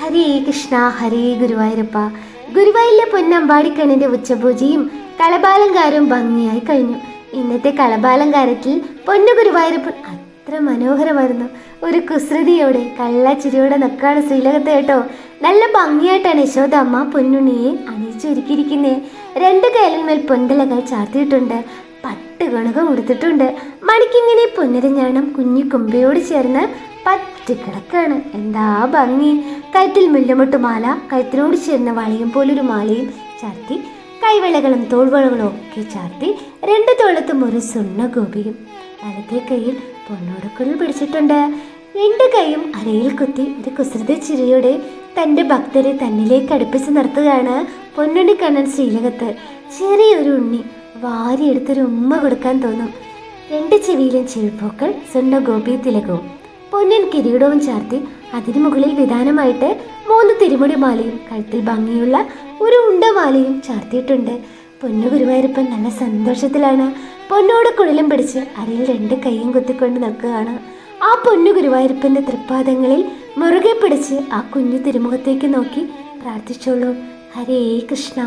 ഹരേ കൃഷ്ണ ഹരേ ഗുരുവായൂരപ്പ. ഗുരുവായൂരിലെ പൊന്നമ്പാടിക്കണ്ണിന്റെ ഉച്ചപൂജയും കളഭാലങ്കാരവും ഭംഗിയായി കഴിഞ്ഞു. ഇന്നത്തെ കളഭാലങ്കാരത്തിൽ പൊന്നു ഗുരുവായൂരപ്പൻ അത്ര മനോഹരമായിരുന്നു. ഒരു കുസൃതിയോടെ കള്ളച്ചിരിയോടെ നിൽക്കാണ് ശ്രീലകത്ത് കേട്ടോ. നല്ല ഭംഗിയായിട്ടാണ് യശോദ അമ്മ പൊന്നുണ്ണിയെ അണിയിച്ചൊരുക്കിയിരിക്കുന്നത്. 2 കൈലിന്മേൽ പൊന്തലകൾ ചാർത്തിയിട്ടുണ്ട്. പട്ട് ഗുണകം ഉടുത്തിട്ടുണ്ട്. മണിക്കിങ്ങനെ പൊന്നരഞ്ഞാണം കുഞ്ഞു കുമ്പയോട് ചേർന്ന് പറ്റി കിടക്കാണ്. എന്താ ഭംഗി! കഴുത്തിൽ മുല്ലമൊട്ടുമാല, കഴുത്തിനോട് ചേർന്ന വളയും പോലൊരു മാലയും ചാർത്തി, കൈവളകളും തോൾവളകളും ഒക്കെ ചാർത്തി, 2 തോളത്തും ഒരു സ്വർണ്ണ ഗോപിയും. വലത്തെ കൈയിൽ പൊന്നോടക്കുഴൽ പിടിച്ചിട്ടുണ്ട്. 2 കൈയും അരയിൽ കുത്തി ഒരു കുസൃതി ചിരിയോടെ തൻ്റെ ഭക്തരെ തന്നിലേക്ക് അടുപ്പിച്ച് നിർത്തുകയാണ് പൊന്നുണ്ണിക്കണ്ണൻ ശ്രീലകത്ത്. ചെറിയൊരു ഉണ്ണി വാരിയെടുത്തൊരു ഉമ്മ കൊടുക്കാൻ തോന്നും. 2 ചെവിയിലും ചെവിപ്പോക്കൾ, സ്വർണ്ണ ഗോപി തിലകവും പൊന്നിൻ കിരീടവും ചാർത്തി, അതിനു മുകളിൽ വിധാനമായിട്ട് 3 തിരുമുടി മാലയും കഴുത്തിൽ ഭംഗിയുള്ള ഒരു ഉണ്ടമാലയും ചാർത്തിയിട്ടുണ്ട്. പൊന്നു ഗുരുവായൂരപ്പൻ നല്ല സന്തോഷത്തിലാണ്. പൊന്നോട് കുഴലും പിടിച്ച് അരയിൽ 2 കൈയും കുത്തിക്കൊണ്ട് നിൽക്കുകയാണ്. ആ പൊന്നു ഗുരുവായൂരപ്പൻ്റെ തൃപ്പാദങ്ങളിൽ മുറുകെ പിടിച്ച് ആ കുഞ്ഞു തിരുമുഖത്തേക്ക് നോക്കി പ്രാർത്ഥിച്ചോളൂ. ഹരേ കൃഷ്ണ.